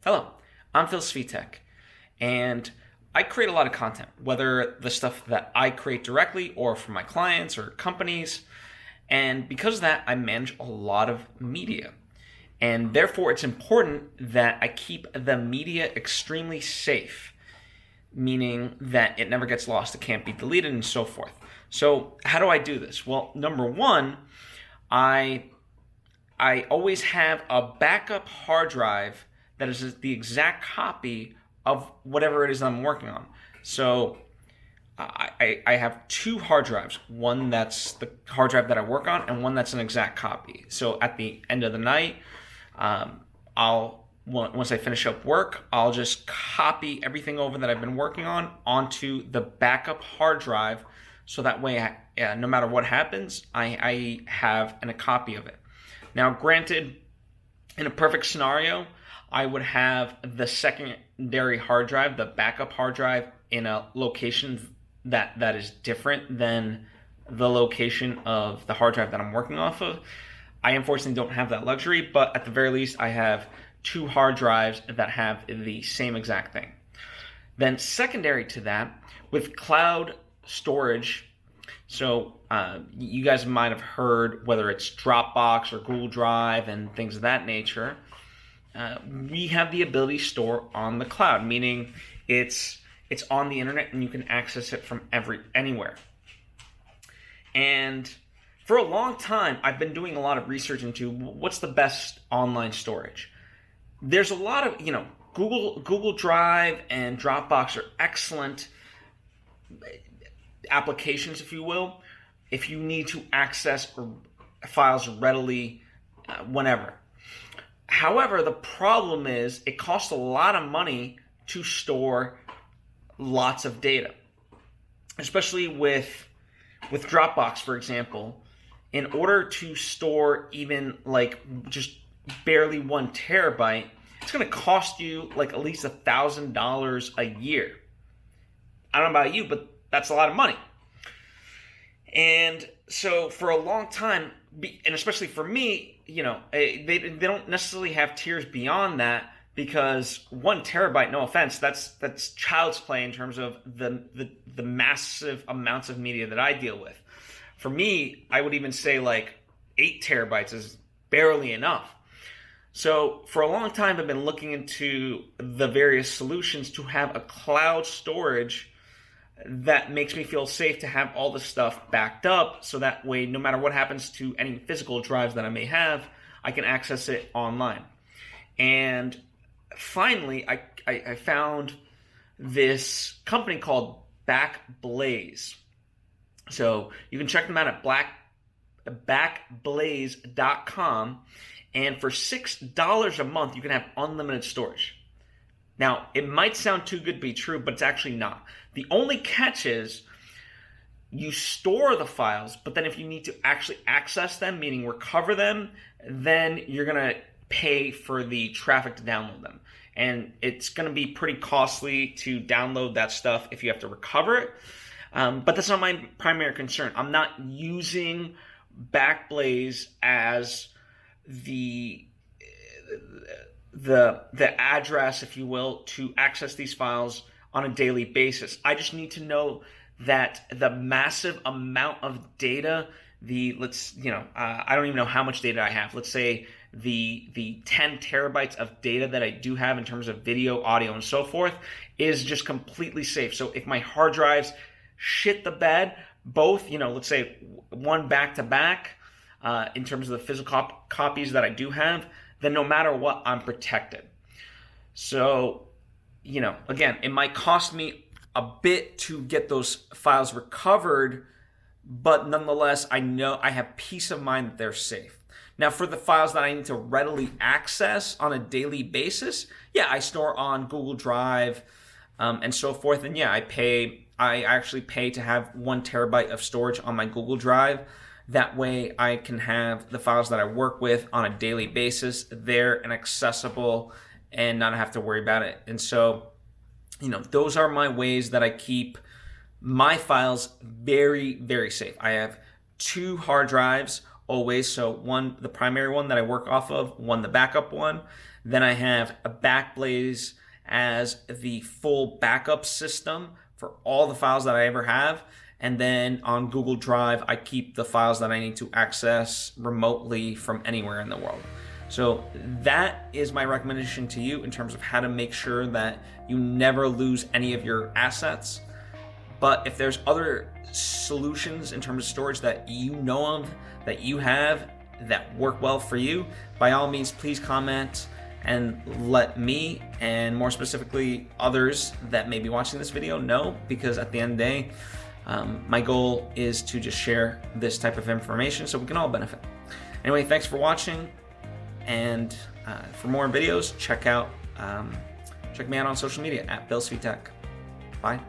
Hello, I'm Phil Svitek, and I create a lot of content, whether the stuff that I create directly or for my clients or companies. And because of that, I manage a lot of media. And therefore, it's important that I keep the media extremely safe, meaning that it never gets lost, it can't be deleted, and so forth. So, how do I do this? Well, number one, I always have a backup hard drive that is the exact copy of whatever it is I'm working on. So I have two hard drives, one that's the hard drive that I work on and one that's an exact copy. So at the end of the night, once I finish up work, I'll just copy everything over that I've been working on onto the backup hard drive. So that way, no matter what happens, I have a copy of it. Now, granted, in a perfect scenario, I would have the secondary hard drive, the backup hard drive, in a location that is different than the location of the hard drive that I'm working off of. I unfortunately don't have that luxury, but at the very least, I have two hard drives that have the same exact thing. Then secondary to that, with cloud storage, so you guys might have heard whether it's Dropbox or Google Drive and things of that nature. We have the ability to store on the cloud, meaning it's on the internet and you can access it from anywhere. And for a long time, I've been doing a lot of research into what's the best online storage. There's a lot of, Google Drive and Dropbox are excellent applications, if you will, if you need to access files readily whenever. However, the problem is it costs a lot of money to store lots of data, especially with Dropbox, for example. In order to store even just barely 1 terabyte, it's going to cost you at least $1,000 a year. I don't know about you, but that's a lot of money. And so for a long time, and especially for me, they don't necessarily have tiers beyond that, because 1 terabyte, no offense, that's child's play in terms of the massive amounts of media that I deal with. For me, I would even say 8 terabytes is barely enough. So for a long time, I've been looking into the various solutions to have a cloud storage that makes me feel safe to have all this stuff backed up, so that way, no matter what happens to any physical drives that I may have, I can access it online. And finally, I found this company called Backblaze. So you can check them out at backblaze.com, and for $6 a month, you can have unlimited storage. Now, it might sound too good to be true, but it's actually not. The only catch is you store the files, but then if you need to actually access them, meaning recover them, then you're going to pay for the traffic to download them. And it's going to be pretty costly to download that stuff if you have to recover it. But that's not my primary concern. I'm not using Backblaze as the address, if you will, to access these files on a daily basis. I just need to know that the massive amount of data, I don't even know how much data I have. Let's say the 10 terabytes of data that I do have in terms of video, audio, and so forth is just completely safe. So if my hard drives shit the bed, both, let's say one back to back, in terms of the physical copies that I do have, then no matter what, I'm protected. So, again, it might cost me a bit to get those files recovered, but nonetheless, I know I have peace of mind that they're safe. Now, for the files that I need to readily access on a daily basis, I store on Google Drive and so forth. And I actually pay to have 1 terabyte of storage on my Google Drive. That way I can have the files that I work with on a daily basis there and accessible and not have to worry about it. And so, those are my ways that I keep my files very, very safe. I have 2 hard drives always. So one, the primary one that I work off of, one, the backup one. Then I have a Backblaze as the full backup system for all the files that I ever have. And then on Google Drive, I keep the files that I need to access remotely from anywhere in the world. So that is my recommendation to you in terms of how to make sure that you never lose any of your assets. But if there's other solutions in terms of storage that you know of, that you have, that work well for you, by all means, please comment and let me, and more specifically others that may be watching this video, know, because at the end of the day, my goal is to just share this type of information so we can all benefit. Anyway, thanks for watching, and for more videos, check me out on social media at Svitek. Bye.